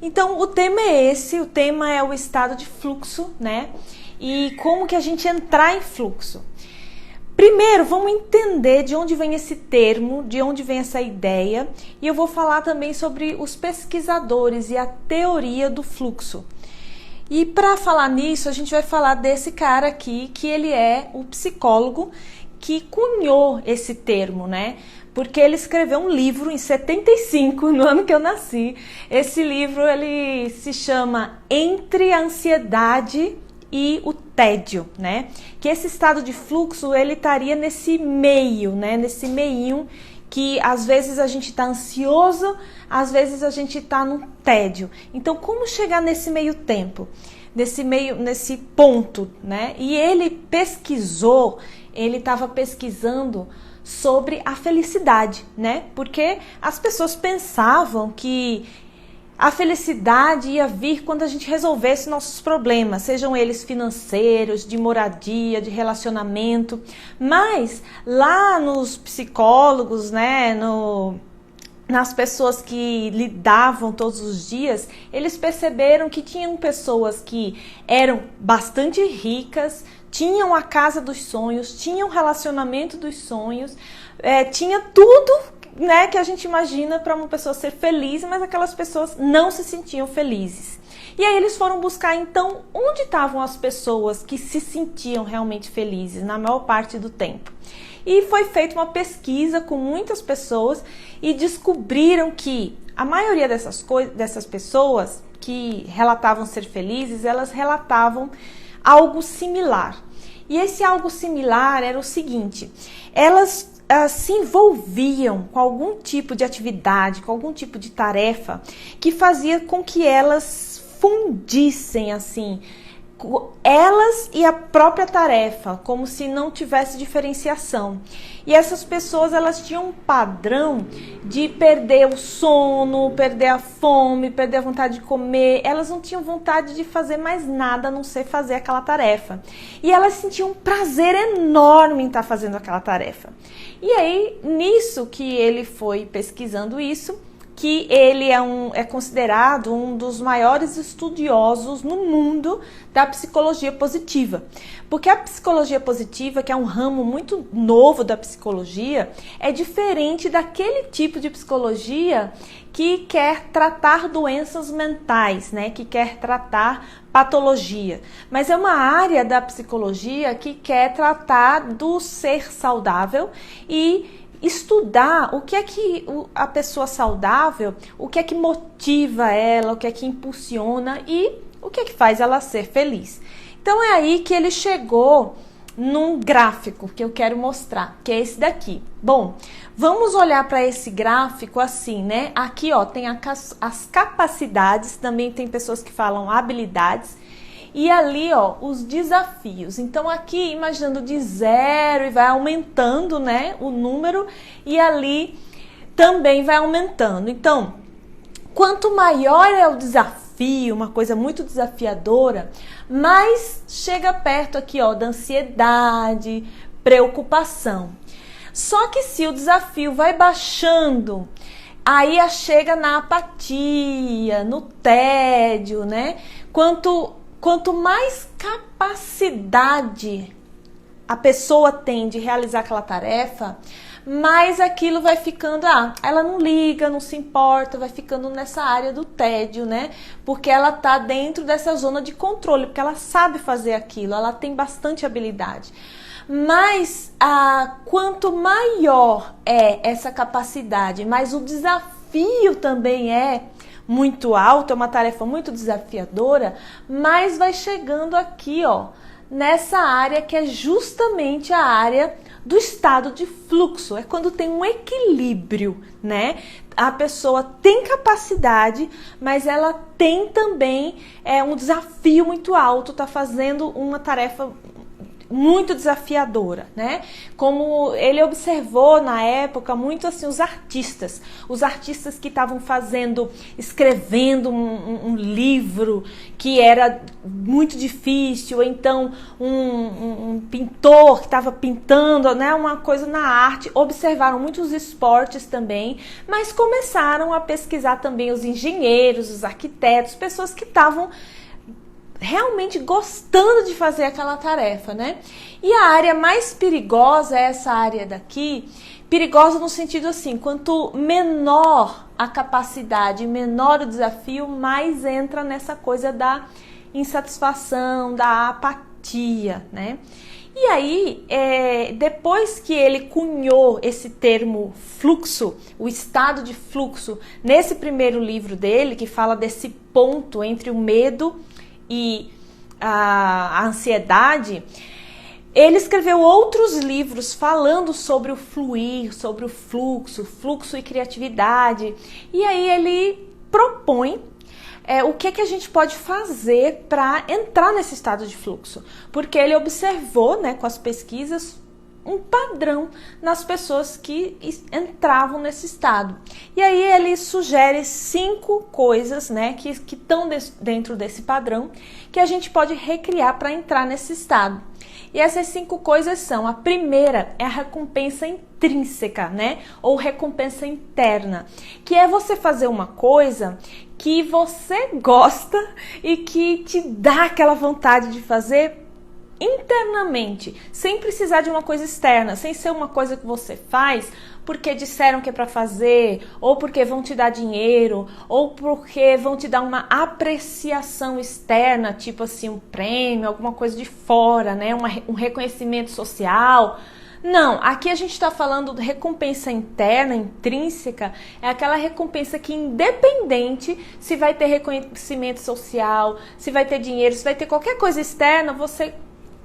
Então, o tema é esse, o tema é o estado de fluxo, né? E como que a gente entrar em fluxo. Primeiro, vamos entender de onde vem esse termo, de onde vem essa ideia, e eu vou falar também sobre os pesquisadores e a teoria do fluxo. E para falar nisso, a gente vai falar desse cara aqui, que ele é o psicólogo que cunhou esse termo, né? Porque ele escreveu um livro em 75, no ano que eu nasci. Esse livro, ele se chama Entre a Ansiedade e o Tédio, né? Que esse estado de fluxo, ele estaria nesse meio, né? Nesse meinho que às vezes a gente está ansioso, às vezes a gente está no tédio. Então, como chegar nesse meio tempo? Nesse ponto, né? E ele pesquisou, ele estava pesquisando sobre a felicidade, né? Porque as pessoas pensavam que a felicidade ia vir quando a gente resolvesse nossos problemas, sejam eles financeiros, de moradia, de relacionamento. Mas lá nos psicólogos, né, nas pessoas que lidavam todos os dias, eles perceberam que tinham pessoas que eram bastante ricas, tinham a casa dos sonhos, tinham o relacionamento dos sonhos, tinha tudo, né, que a gente imagina para uma pessoa ser feliz, mas aquelas pessoas não se sentiam felizes. E aí eles foram buscar, então, onde estavam as pessoas que se sentiam realmente felizes na maior parte do tempo. E foi feita uma pesquisa com muitas pessoas e descobriram que a maioria dessas pessoas que relatavam ser felizes, elas relatavam algo similar. E esse algo similar era o seguinte: elas se envolviam com algum tipo de atividade, com algum tipo de tarefa que fazia com que elas fundissem assim, elas e a própria tarefa, como se não tivesse diferenciação. E essas pessoas, elas tinham um padrão de perder o sono, perder a fome, perder a vontade de comer. Elas não tinham vontade de fazer mais nada a não ser fazer aquela tarefa. E elas sentiam um prazer enorme em estar fazendo aquela tarefa. E aí, nisso que ele foi pesquisando isso, que ele é considerado um dos maiores estudiosos no mundo da psicologia positiva. Porque a psicologia positiva, que é um ramo muito novo da psicologia, é diferente daquele tipo de psicologia que quer tratar doenças mentais, né? Que quer tratar patologia. Mas é uma área da psicologia que quer tratar do ser saudável e estudar o que é que a pessoa saudável, o que é que motiva ela, o que é que impulsiona e o que é que faz ela ser feliz. Então é aí que ele chegou num gráfico que eu quero mostrar, que é esse daqui. Bom, vamos olhar para esse gráfico assim, né? Aqui, ó, tem as capacidades, também tem pessoas que falam habilidades. E ali, ó, os desafios. Então aqui, imaginando de 0 e vai aumentando, né, o número, e ali também vai aumentando. Então, quanto maior é o desafio, uma coisa muito desafiadora, mais chega perto aqui, ó, da ansiedade, preocupação. Só que se o desafio vai baixando, aí chega na apatia, no tédio, né? Quanto mais capacidade a pessoa tem de realizar aquela tarefa, mais aquilo vai ficando, ela não liga, não se importa, vai ficando nessa área do tédio, né? Porque ela tá dentro dessa zona de controle, porque ela sabe fazer aquilo, ela tem bastante habilidade. Mas quanto maior é essa capacidade, mais o desafio também é muito alto, é uma tarefa muito desafiadora, mas vai chegando aqui, ó, nessa área que é justamente a área do estado de fluxo. É quando tem um equilíbrio, né? A pessoa tem capacidade, mas ela tem também um desafio muito alto, tá fazendo uma tarefa muito desafiadora, né? Como ele observou na época muito assim os artistas que estavam escrevendo um livro que era muito difícil, ou então um pintor que estava pintando, né, uma coisa na arte, observaram muitos esportes também, mas começaram a pesquisar também os engenheiros, os arquitetos, pessoas que estavam realmente gostando de fazer aquela tarefa, né? E a área mais perigosa é essa área daqui, perigosa no sentido assim, quanto menor a capacidade, menor o desafio, mais entra nessa coisa da insatisfação, da apatia, né? E aí, depois que ele cunhou esse termo fluxo, o estado de fluxo, nesse primeiro livro dele, que fala desse ponto entre o medo e a ansiedade, ele escreveu outros livros falando sobre o fluir, sobre o fluxo e criatividade. E aí ele propõe o que a gente pode fazer para entrar nesse estado de fluxo. Porque ele observou, né, com as pesquisas, um padrão nas pessoas que entravam nesse estado. E aí ele sugere 5 coisas, né, que estão dentro desse padrão, que a gente pode recriar para entrar nesse estado. E essas 5 coisas são: a primeira é a recompensa intrínseca, né, ou recompensa interna, que é você fazer uma coisa que você gosta e que te dá aquela vontade de fazer internamente, sem precisar de uma coisa externa, sem ser uma coisa que você faz porque disseram que é para fazer, ou porque vão te dar dinheiro, ou porque vão te dar uma apreciação externa, tipo assim, um prêmio, alguma coisa de fora, né? Um reconhecimento social. Não, aqui a gente está falando de recompensa interna, intrínseca, é aquela recompensa que, independente se vai ter reconhecimento social, se vai ter dinheiro, se vai ter qualquer coisa externa, você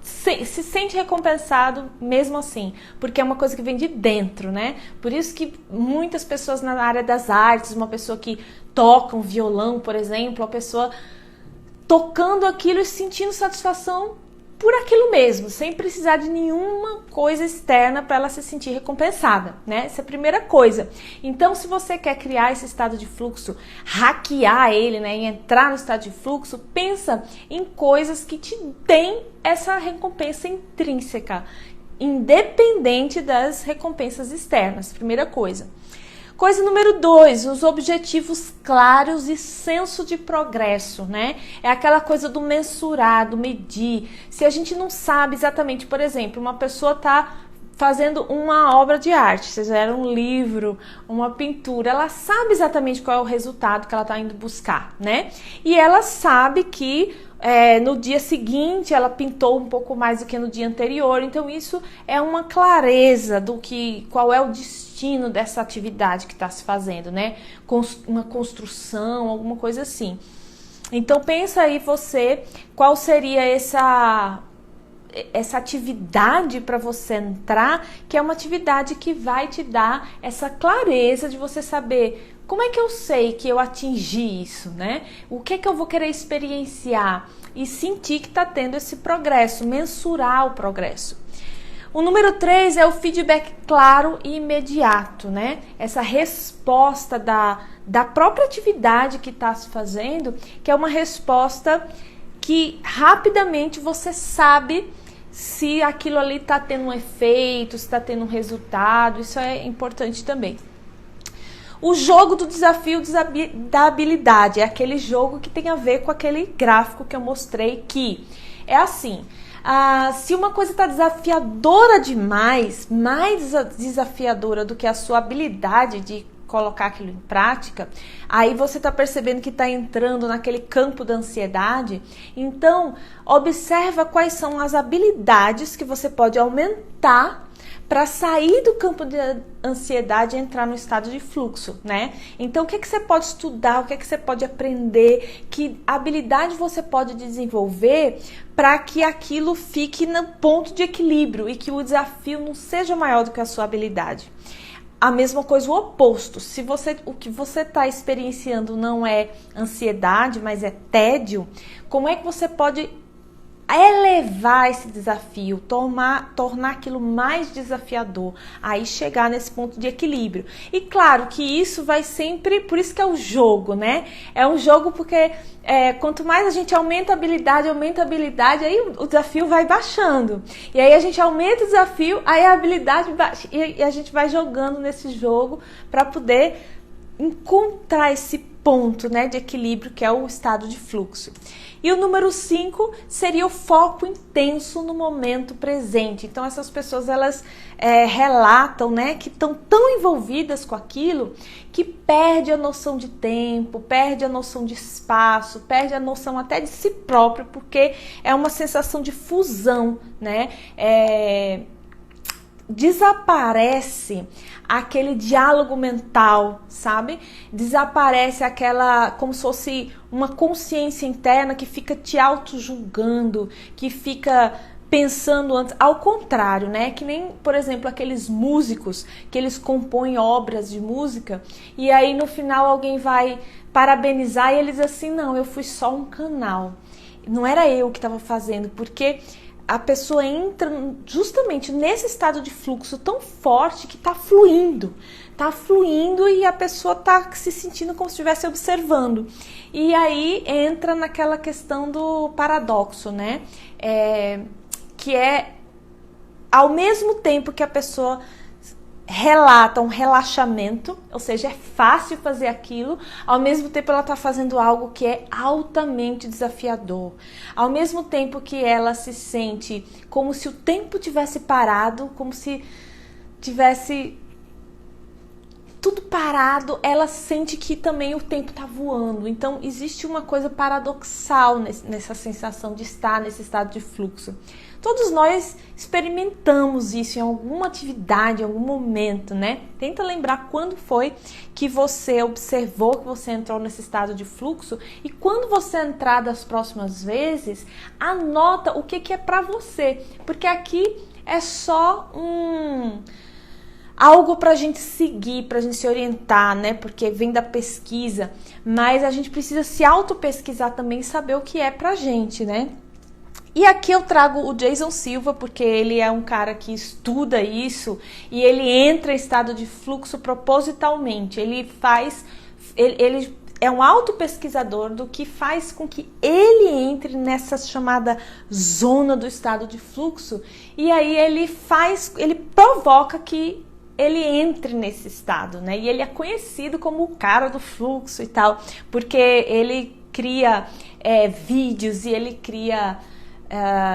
se sente recompensado mesmo assim, porque é uma coisa que vem de dentro, né? Por isso que muitas pessoas na área das artes, uma pessoa que toca um violão, por exemplo, a pessoa tocando aquilo e sentindo satisfação por aquilo mesmo, sem precisar de nenhuma coisa externa para ela se sentir recompensada, né? Essa é a primeira coisa. Então, se você quer criar esse estado de fluxo, hackear ele, né, e entrar no estado de fluxo, pensa em coisas que te deem essa recompensa intrínseca, independente das recompensas externas. Primeira coisa. Coisa número 2, os objetivos claros e senso de progresso, né? É aquela coisa do mensurar, do medir. Se a gente não sabe exatamente, por exemplo, uma pessoa está fazendo uma obra de arte, seja um livro, uma pintura, ela sabe exatamente qual é o resultado que ela está indo buscar, né? E ela sabe que no dia seguinte ela pintou um pouco mais do que no dia anterior, então isso é uma clareza do que, qual é o destino dessa atividade que está se fazendo, né? Uma construção, alguma coisa assim. Então pensa aí você, qual seria essa atividade para você entrar, que é uma atividade que vai te dar essa clareza de você saber como é que eu sei que eu atingi isso, né? O que é que eu vou querer experienciar e sentir que está tendo esse progresso, mensurar o progresso. O número 3 é o feedback claro e imediato, né? Essa resposta da própria atividade que está se fazendo, que é uma resposta que rapidamente você sabe se aquilo ali está tendo um efeito, se está tendo um resultado. Isso é importante também. O jogo do desafio da habilidade é aquele jogo que tem a ver com aquele gráfico que eu mostrei, que é assim: se uma coisa está desafiadora demais, mais desafiadora do que a sua habilidade de colocar aquilo em prática, aí você está percebendo que está entrando naquele campo da ansiedade. Então, observa quais são as habilidades que você pode aumentar para sair do campo de ansiedade e entrar no estado de fluxo, né? Então, o que você pode estudar, o que você pode aprender, que habilidade você pode desenvolver para que aquilo fique no ponto de equilíbrio e que o desafio não seja maior do que a sua habilidade. A mesma coisa, o oposto. Se o que você está experienciando não é ansiedade, mas é tédio, como é que você pode elevar esse desafio, tornar aquilo mais desafiador, aí chegar nesse ponto de equilíbrio. E claro que isso vai sempre, por isso que é o jogo, né? É um jogo porque quanto mais a gente aumenta a habilidade, aí o desafio vai baixando. E aí a gente aumenta o desafio, aí a habilidade baixa. E a gente vai jogando nesse jogo para poder encontrar esse ponto, né, de equilíbrio, que é o estado de fluxo. E o número 5 seria o foco intenso no momento presente. Então essas pessoas, elas relatam, né, que estão tão envolvidas com aquilo que perde a noção de tempo, perde a noção de espaço, perde a noção até de si próprio, porque é uma sensação de fusão, né? Desaparece aquele diálogo mental, sabe? Desaparece aquela, como se fosse uma consciência interna que fica te auto-julgando, que fica pensando antes. Ao contrário, né? Que nem, por exemplo, aqueles músicos que eles compõem obras de música e aí no final alguém vai parabenizar e eles assim, não, eu fui só um canal. Não era eu que estava fazendo, porque a pessoa entra justamente nesse estado de fluxo tão forte que tá fluindo e a pessoa tá se sentindo como se estivesse observando. E aí entra naquela questão do paradoxo, né? Que é ao mesmo tempo que a pessoa relata um relaxamento, ou seja, é fácil fazer aquilo, ao mesmo tempo ela está fazendo algo que é altamente desafiador, ao mesmo tempo que ela se sente como se o tempo tivesse parado, como se tivesse tudo parado, ela sente que também o tempo está voando. Então existe uma coisa paradoxal nessa sensação de estar nesse estado de fluxo. Todos nós experimentamos isso em alguma atividade, em algum momento, né? Tenta lembrar quando foi que você observou que você entrou nesse estado de fluxo e quando você entrar das próximas vezes, anota o que é para você, porque aqui é só algo para a gente seguir, para a gente se orientar, né? Porque vem da pesquisa, mas a gente precisa se auto-pesquisar também e saber o que é pra gente, né? E aqui eu trago o Jason Silva, porque ele é um cara que estuda isso e ele entra em estado de fluxo propositalmente. Ele é um autopesquisador do que faz com que ele entre nessa chamada zona do estado de fluxo. E aí ele provoca que ele entre nesse estado, né? E ele é conhecido como o cara do fluxo e tal, porque ele cria vídeos e ele cria...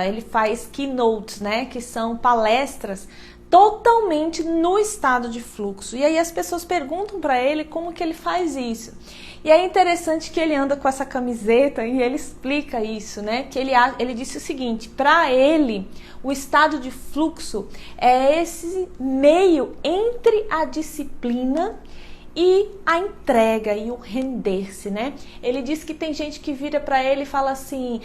ele faz keynotes, né, que são palestras totalmente no estado de fluxo. E aí as pessoas perguntam para ele como que ele faz isso. E é interessante que ele anda com essa camiseta e ele explica isso, né? Que ele disse o seguinte: para ele, o estado de fluxo é esse meio entre a disciplina e a entrega e o render-se, né? Ele diz que tem gente que vira para ele e fala assim: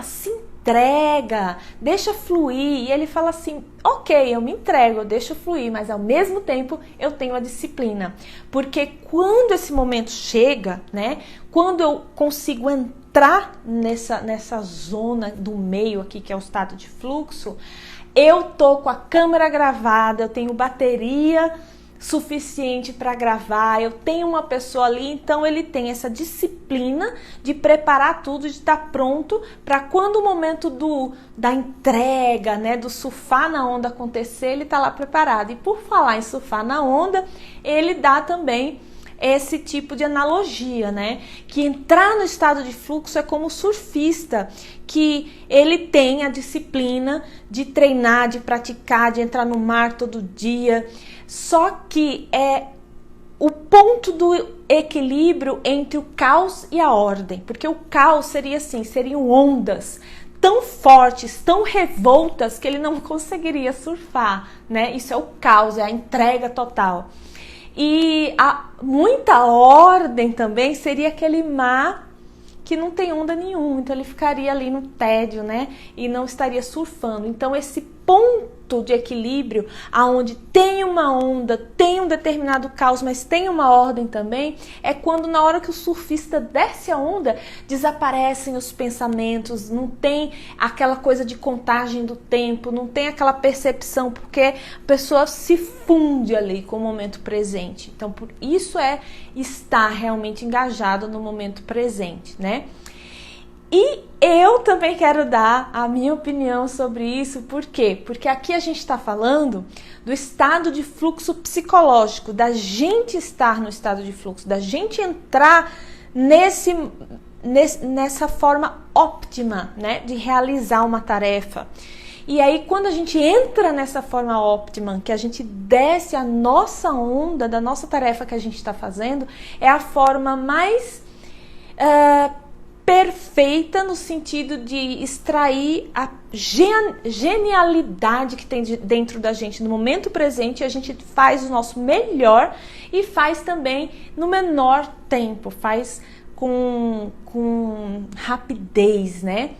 se entrega, deixa fluir. E ele fala assim: ok, eu me entrego, eu deixo fluir, mas ao mesmo tempo eu tenho a disciplina. Porque quando esse momento chega, né? Quando eu consigo entrar nessa zona do meio aqui, que é o estado de fluxo, eu tô com a câmera gravada, eu tenho bateria suficiente para gravar, eu tenho uma pessoa ali, então ele tem essa disciplina de preparar tudo, de estar pronto para quando o momento da entrega, né, do surfar na onda acontecer, ele está lá preparado. E por falar em surfar na onda, ele dá também esse tipo de analogia, né? Que entrar no estado de fluxo é como o surfista, que ele tem a disciplina de treinar, de praticar, de entrar no mar todo dia. Só que é o ponto do equilíbrio entre o caos e a ordem. Porque o caos seria assim, seriam ondas tão fortes, tão revoltas, que ele não conseguiria surfar, né? Isso é o caos, é a entrega total. E muita ordem também seria aquele mar que não tem onda nenhuma, então ele ficaria ali no tédio, né? E não estaria surfando. Então esse ponto de equilíbrio, aonde tem uma onda, tem um determinado caos, mas tem uma ordem também, é quando na hora que o surfista desce a onda, desaparecem os pensamentos, não tem aquela coisa de contagem do tempo, não tem aquela percepção, porque a pessoa se funde ali com o momento presente. Então, por isso é estar realmente engajado no momento presente, né? E eu também quero dar a minha opinião sobre isso, por quê? Porque aqui a gente está falando do estado de fluxo psicológico, da gente estar no estado de fluxo, da gente entrar nessa forma óptima, né, de realizar uma tarefa. E aí, quando a gente entra nessa forma óptima, que a gente desce a nossa onda da nossa tarefa que a gente está fazendo, é a forma mais perfeita no sentido de extrair a genialidade que tem dentro da gente no momento presente. A gente faz o nosso melhor e faz também no menor tempo, faz com rapidez, né?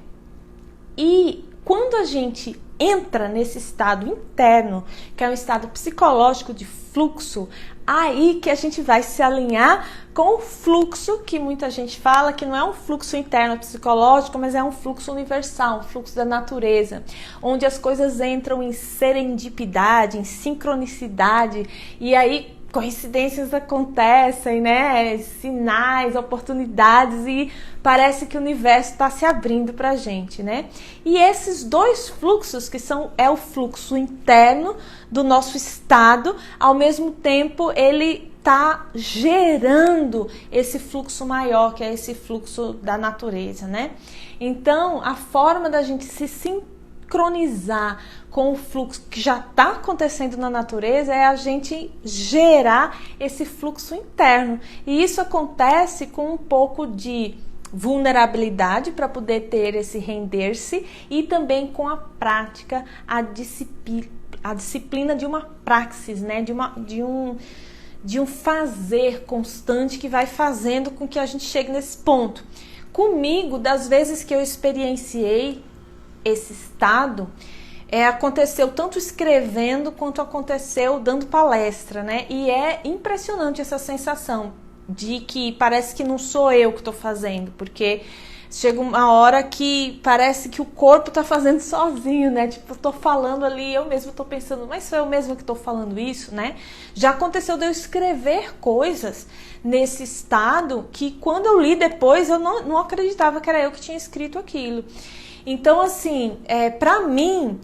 E quando a gente entra nesse estado interno, que é um estado psicológico de fluxo, aí que a gente vai se alinhar com o fluxo que muita gente fala que não é um fluxo interno psicológico, mas é um fluxo universal, um fluxo da natureza, onde as coisas entram em serendipidade, em sincronicidade, e aí coincidências acontecem, né? Sinais, oportunidades, e parece que o universo está se abrindo para a gente, né? E esses dois fluxos, que é o fluxo interno do nosso estado, ao mesmo tempo ele está gerando esse fluxo maior, que é esse fluxo da natureza, né? Então, a forma da gente se sincronizar com o fluxo que já está acontecendo na natureza é a gente gerar esse fluxo interno. E isso acontece com um pouco de vulnerabilidade para poder ter esse render-se, e também com a prática, a disciplina de uma praxis, né? de um fazer constante que vai fazendo com que a gente chegue nesse ponto. Comigo, das vezes que eu experienciei esse estado, aconteceu tanto escrevendo quanto aconteceu dando palestra, né? E é impressionante essa sensação de que parece que não sou eu que estou fazendo, porque chega uma hora que parece que o corpo está fazendo sozinho, né? Tipo, eu estou falando ali, eu mesmo estou pensando, mas sou eu mesma que estou falando isso, né? Já aconteceu de eu escrever coisas nesse estado que quando eu li depois eu não acreditava que era eu que tinha escrito aquilo. Então, assim, para mim,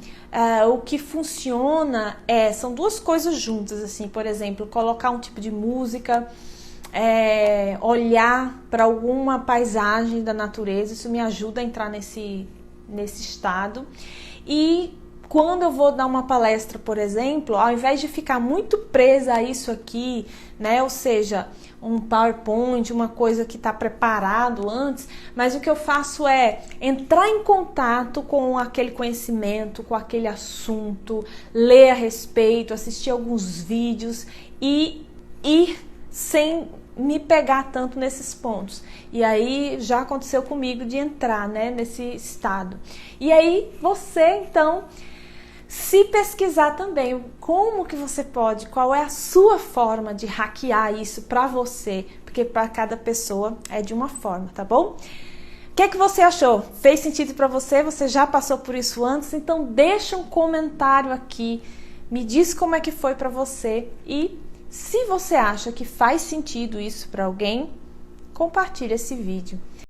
o que funciona são duas coisas juntas, assim, por exemplo, colocar um tipo de música, olhar para alguma paisagem da natureza, isso me ajuda a entrar nesse estado. E quando eu vou dar uma palestra, por exemplo, ao invés de ficar muito presa a isso aqui, né, ou seja, um PowerPoint, uma coisa que está preparado antes, mas o que eu faço é entrar em contato com aquele conhecimento, com aquele assunto, ler a respeito, assistir alguns vídeos e ir sem me pegar tanto nesses pontos. E aí já aconteceu comigo de entrar, né, nesse estado. E aí você, então, se pesquisar também como que você pode, qual é a sua forma de hackear isso para você, porque para cada pessoa é de uma forma, tá bom? O que é que você achou? Fez sentido para você? Você já passou por isso antes? Então deixa um comentário aqui, me diz como é que foi para você, e se você acha que faz sentido isso para alguém, compartilhe esse vídeo.